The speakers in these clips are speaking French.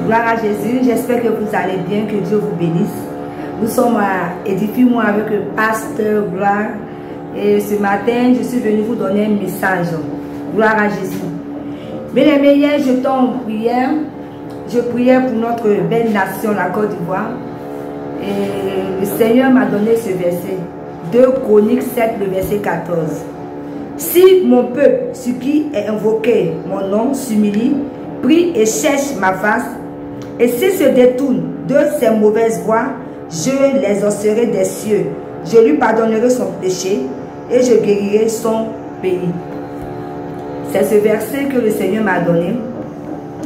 Gloire à Jésus, j'espère que vous allez bien, que Dieu vous bénisse. Nous sommes à Édifie-moi avec le pasteur Gloire. Et ce matin, je suis venue vous donner un message. Gloire à Jésus. Bien-aimés, hier, j'étais en prière. Je priais pour notre belle nation, la Côte d'Ivoire. Et le Seigneur m'a donné ce verset. 2 Chroniques 7, le verset 14. Si mon peuple, ce qui est invoqué, mon nom, s'humilie, prie et cherche ma face, et s'il se détourne de ses mauvaises voies, je les exaucerai des cieux. Je lui pardonnerai son péché et je guérirai son pays. C'est ce verset que le Seigneur m'a donné.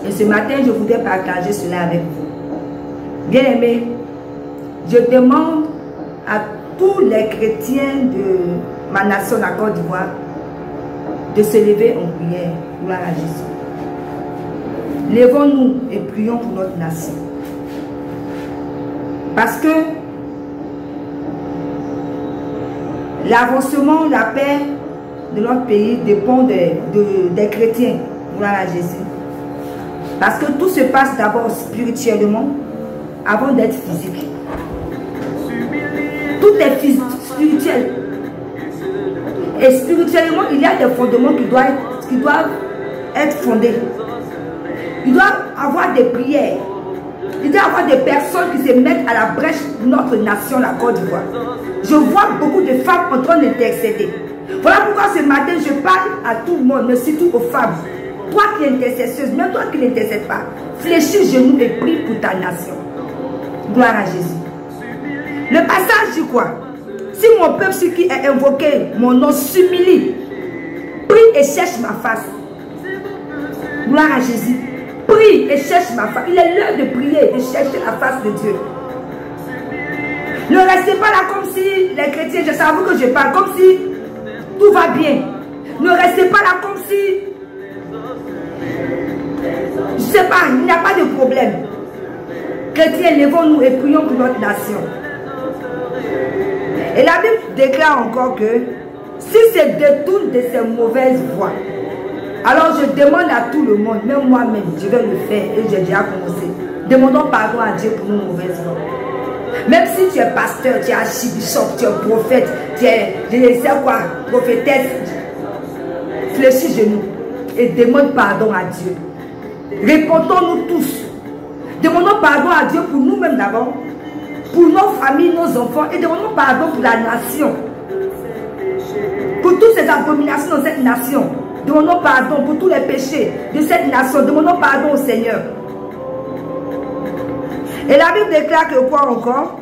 Et ce matin, je voudrais partager cela avec vous. Bien-aimés, je demande à tous les chrétiens de ma nation, la Côte d'Ivoire, de se lever en prière. Gloire à Jésus. Lèvons-nous et prions pour notre nation. Parce que l'avancement, la paix de notre pays dépend des chrétiens. Gloire à Jésus. Parce que tout se passe d'abord spirituellement avant d'être physique. Tout est spirituel. Et spirituellement, il y a des fondements qui doivent être fondés. Il doit y avoir des prières. Il doit y avoir des personnes qui se mettent à la brèche de notre nation, la Côte d'Ivoire. Je vois beaucoup de femmes en train d'intercéder. Voilà pourquoi ce matin, je parle à tout le monde, mais surtout aux femmes. Toi qui es intercesseuse, même toi qui n'intercèdes pas, fléchis genoux et prie pour ta nation. Gloire à Jésus. Le passage dit quoi? Si mon peuple, ce qui est invoqué, mon nom s'humilie, prie et cherche ma face. Gloire à Jésus. Prie et cherche ma face. Il est l'heure de prier, de chercher la face de Dieu. Ne restez pas là comme si les chrétiens, je sais à vous que je parle, comme si tout va bien. Ne restez pas là comme si, je ne sais pas, il n'y a pas de problème. Chrétiens, levons-nous et prions pour notre nation. Et la Bible déclare encore que si se détourne de ces mauvaises voies, alors je demande à tout le monde, même moi-même, je vais le faire et j'ai déjà commencé. Demandons pardon à Dieu pour nos mauvaises voies. Même si tu es pasteur, tu es archibishop, tu es prophète, tu es, je ne sais quoi, prophétesse, fléchis genoux et demande pardon à Dieu. Répondons-nous tous. Demandons pardon à Dieu pour nous-mêmes d'abord, pour nos familles, nos enfants, et demandons pardon pour la nation. Pour toutes ces abominations dans cette nation. Demandons pardon pour tous les péchés de cette nation. Demandons pardon au Seigneur. Et la Bible déclare que quoi encore?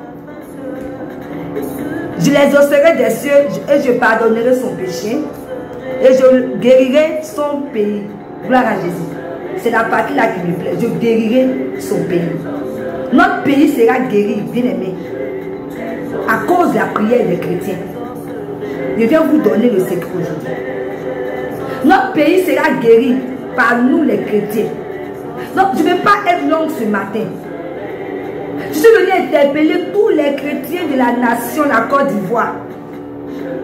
Je les exaucerai des cieux et je pardonnerai son péché et je guérirai son pays. Gloire à Jésus. C'est la partie là qui me plaît. Je guérirai son pays. Notre pays sera guéri, bien aimé, à cause de la prière des chrétiens. Je viens vous donner le secret aujourd'hui. Notre pays sera guéri par nous les chrétiens. Donc je ne vais pas être longue ce matin. Je suis venu interpeller tous les chrétiens de la nation, la Côte d'Ivoire.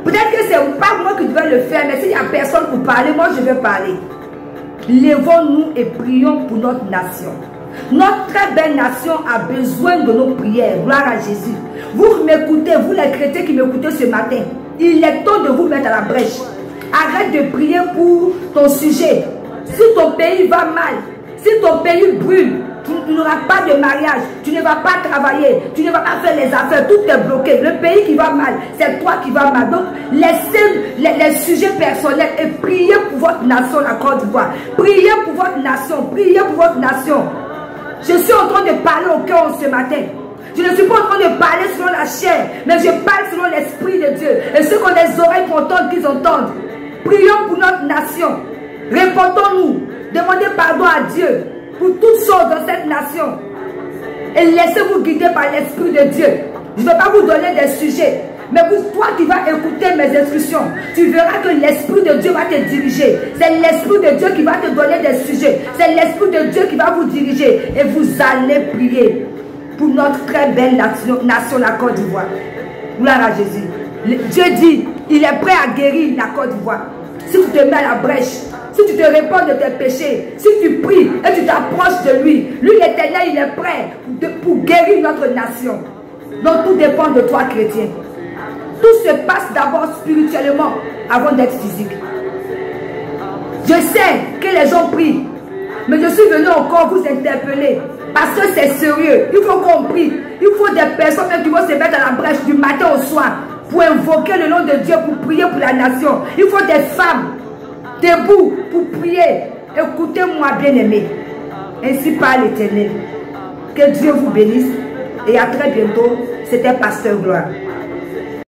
Peut-être que ce n'est pas moi qui devais le faire, mais s'il n'y a personne pour parler, moi je vais parler. Lèvons-nous et prions pour notre nation. Notre très belle nation a besoin de nos prières. Gloire à Jésus. Vous m'écoutez, vous les chrétiens qui m'écoutez ce matin, il est temps de vous mettre à la brèche. Arrête de prier pour ton sujet. Si ton pays va mal, si ton pays brûle, tu n'auras pas de mariage, tu ne vas pas travailler, tu ne vas pas faire les affaires, tout est bloqué. Le pays qui va mal, c'est toi qui vas mal. Donc, laissez les sujets personnels et priez pour votre nation, la Côte d'Ivoire. Priez pour votre nation, priez pour votre nation. Je suis en train de parler au cœur ce matin. Je ne suis pas en train de parler selon la chair, mais je parle selon l'Esprit de Dieu. Et ceux qui ont des oreilles pour entendre, qu'ils entendent. Prions pour notre nation. Répondons-nous. Demandez pardon à Dieu pour toutes choses dans cette nation. Et laissez-vous guider par l'Esprit de Dieu. Je ne vais pas vous donner des sujets. Mais toi qui vas écouter mes instructions, tu verras que l'Esprit de Dieu va te diriger. C'est l'Esprit de Dieu qui va te donner des sujets. C'est l'Esprit de Dieu qui va vous diriger. Et vous allez prier pour notre très belle nation, la Côte d'Ivoire. Gloire à Jésus. Dieu dit, il est prêt à guérir la Côte d'Ivoire. Si tu te mets à la brèche, si tu te réponds de tes péchés, si tu pries et tu t'approches de lui, lui l'Éternel et il est prêt pour guérir notre nation. Donc tout dépend de toi, chrétien. Tout se passe d'abord spirituellement avant d'être physique. Je sais que les gens prient, mais je suis venu encore vous interpeller parce que c'est sérieux. Il faut qu'on prie. Il faut des personnes qui vont se mettre à la brèche du matin au soir pour invoquer le nom de Dieu, pour prier pour la nation. Il faut des femmes debout pour prier. Écoutez-moi, bien-aimés. Ainsi parle l'Éternel. Que Dieu vous bénisse et à très bientôt. C'était Pasteur Gloire.